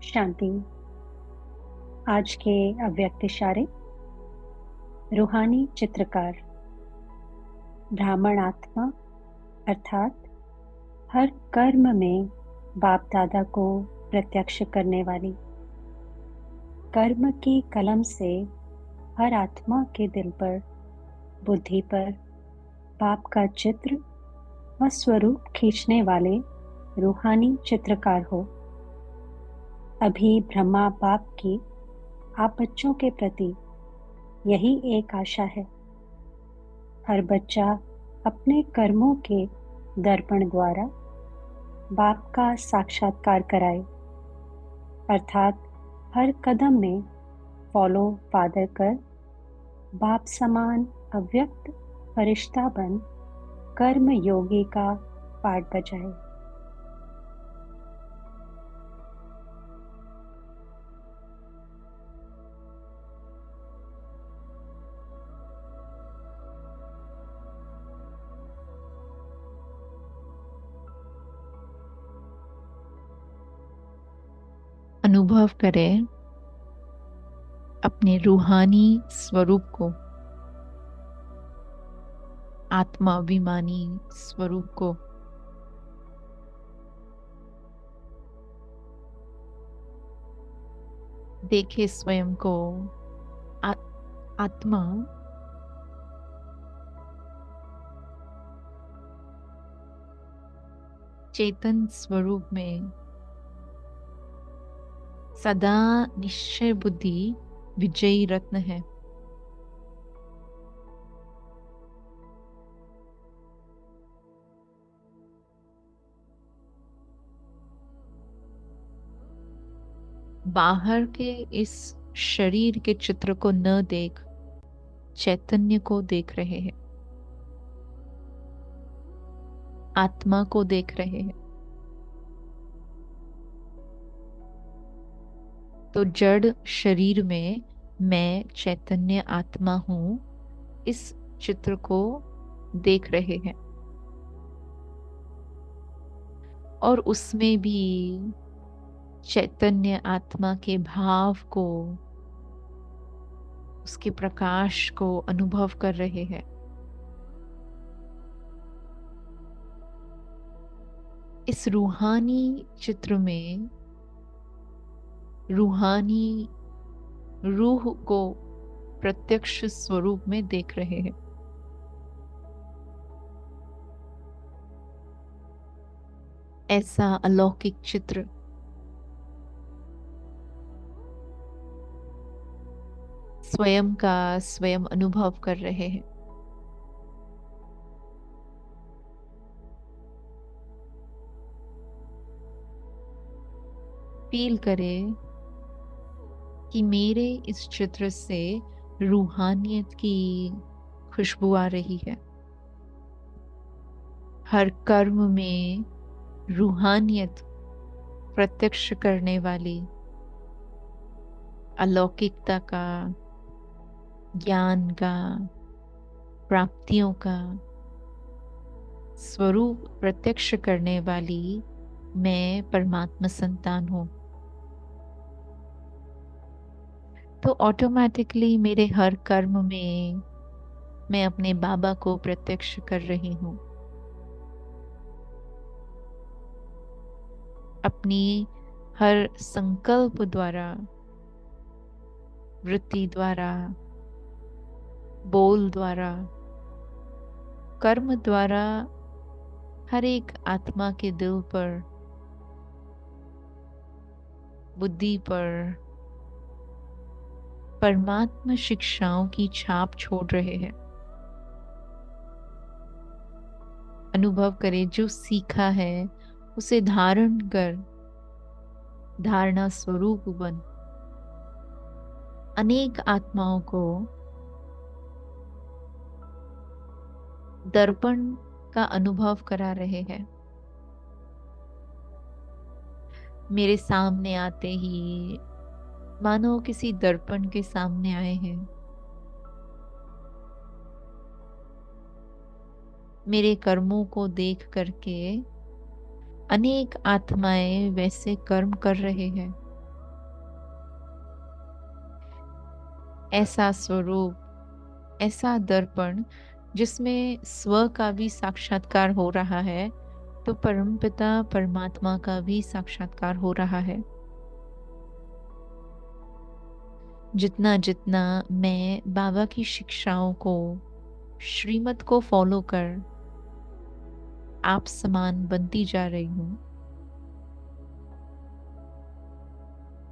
शांति। आज के अव्यक्त इशारे। रूहानी चित्रकार। ब्राह्मण आत्मा अर्थात हर कर्म में बाप दादा को प्रत्यक्ष करने वाली। कर्म की कलम से हर आत्मा के दिल पर, बुद्धि पर बाप का चित्र व स्वरूप खींचने वाले रूहानी चित्रकार हो। अभी ब्रह्मा बाप की आप बच्चों के प्रति यही एक आशा है। हर बच्चा अपने कर्मों के दर्पण द्वारा बाप का साक्षात्कार कराए, अर्थात हर कदम में फॉलो फादर कर बाप समान अव्यक्त फरिश्ता बन कर्म योगी का पाठ बजाए। अनुभव करें अपने रूहानी स्वरूप को, आत्माभिमानी स्वरूप को। देखे स्वयं को आत्मा चेतन स्वरूप में सदा निश्चय बुद्धि विजयी रत्न है। बाहर के इस शरीर के चित्र को न देख चैतन्य को देख रहे हैं, आत्मा को देख रहे हैं। तो जड़ शरीर में मैं चैतन्य आत्मा हूं, इस चित्र को देख रहे हैं और उसमें भी चैतन्य आत्मा के भाव को, उसके प्रकाश को अनुभव कर रहे हैं। इस रूहानी चित्र में रूहानी रूह को प्रत्यक्ष स्वरूप में देख रहे हैं। ऐसा अलौकिक चित्र स्वयं का स्वयं अनुभव कर रहे हैं। फील करें कि मेरे इस चित्र से रूहानियत की खुशबू आ रही है। हर कर्म में रूहानियत प्रत्यक्ष करने वाली अलौकिकता का, ज्ञान का, प्राप्तियों का स्वरूप प्रत्यक्ष करने वाली मैं परमात्मा संतान हूं। तो ऑटोमेटिकली मेरे हर कर्म में मैं अपने बाबा को प्रत्यक्ष कर रही हूं। अपनी हर संकल्प द्वारा, वृत्ति द्वारा, बोल द्वारा, कर्म द्वारा हर एक आत्मा के दिल पर, बुद्धि पर परमात्मा शिक्षाओं की छाप छोड़ रहे हैं। अनुभव करें जो सीखा है उसे धारण कर धारणा स्वरूप बन अनेक आत्माओं को दर्पण का अनुभव करा रहे हैं। मेरे सामने आते ही मानो किसी दर्पण के सामने आए हैं। मेरे कर्मों को देख करके अनेक आत्माएं वैसे कर्म कर रहे हैं। ऐसा स्वरूप, ऐसा दर्पण जिसमें स्व का भी साक्षात्कार हो रहा है, तो परमपिता परमात्मा का भी साक्षात्कार हो रहा है। जितना जितना मैं बाबा की शिक्षाओं को, श्रीमत को फॉलो कर आप समान बनती जा रही हूँ,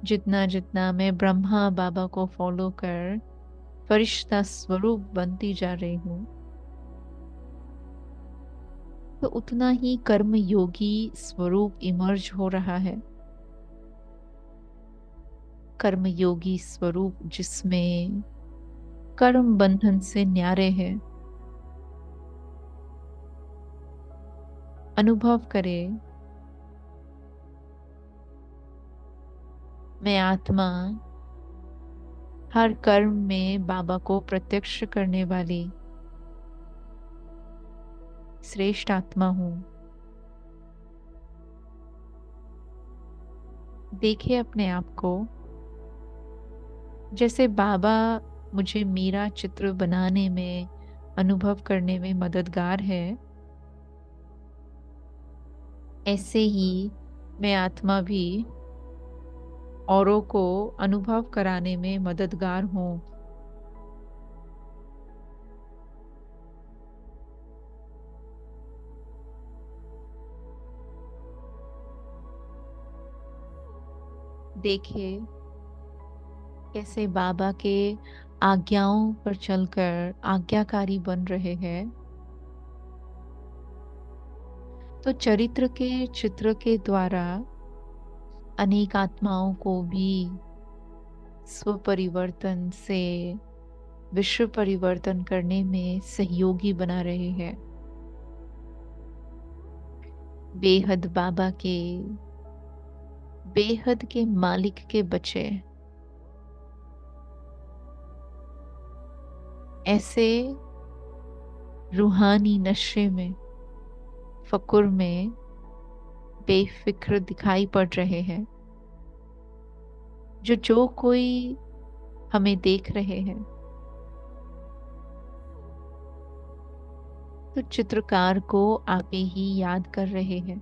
जितना जितना मैं ब्रह्मा बाबा को फॉलो कर फरिश्ता स्वरूप बनती जा रही हूँ, तो उतना ही कर्म योगी स्वरूप इमर्ज हो रहा है। कर्म योगी स्वरूप जिसमें कर्म बंधन से न्यारे है। अनुभव करे, मैं आत्मा हर कर्म में बाबा को प्रत्यक्ष करने वाली श्रेष्ठ आत्मा हूँ। देखे अपने आप को जैसे बाबा मुझे मेरा चित्र बनाने में, अनुभव करने में मददगार है, ऐसे ही मैं आत्मा भी औरों को अनुभव कराने में मददगार हूँ। देखे कैसे बाबा के आज्ञाओं पर चलकर आज्ञाकारी बन रहे हैं, तो चरित्र के चित्र के द्वारा अनेक आत्माओं को भी स्व परिवर्तन से विश्व परिवर्तन करने में सहयोगी बना रहे हैं। बेहद बाबा के, बेहद के मालिक के बच्चे ऐसे रूहानी नशे में, फकुर में बेफिक्र दिखाई पड़ रहे हैं। जो कोई हमें देख रहे हैं, तो चित्रकार को आपे ही याद कर रहे हैं,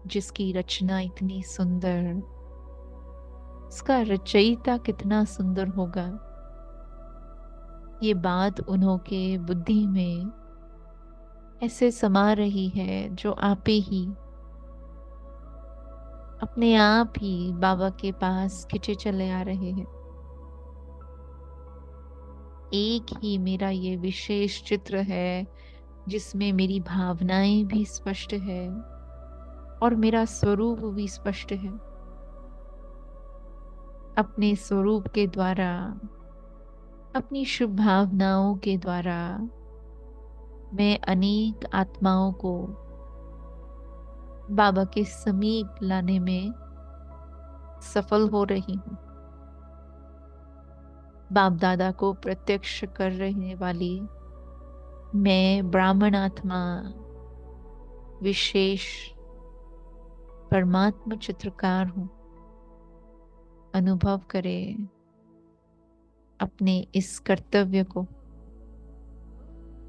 जिसकी रचना इतनी सुंदर, उसका रचयिता कितना सुंदर होगा। ये बात उन्हों के बुद्धि में ऐसे समा रही है, जो आपे ही अपने आप ही बाबा के पास खिंचे चले आ रहे हैं। एक ही मेरा ये विशेष चित्र है जिसमें मेरी भावनाएं भी स्पष्ट है और मेरा स्वरूप भी स्पष्ट है। अपने स्वरूप के द्वारा, अपनी शुभ भावनाओं के द्वारा मैं अनेक आत्माओं को बाबा के समीप लाने में सफल हो रही हूँ। बाप दादा को प्रत्यक्ष कर रहने वाली मैं ब्राह्मण आत्मा, विशेष परमात्मा चित्रकार हूँ। अनुभव करे अपने इस कर्तव्य को,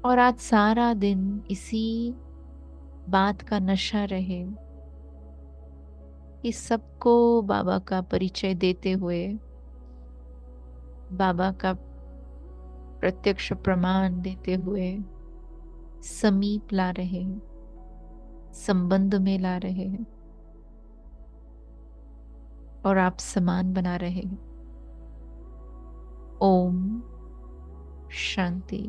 और आज सारा दिन इसी बात का नशा रहे कि सबको बाबा का परिचय देते हुए, बाबा का प्रत्यक्ष प्रमाण देते हुए समीप ला रहे हैं, संबंध में ला रहे हैं और आप समान बना रहे हैं। ओम शांति।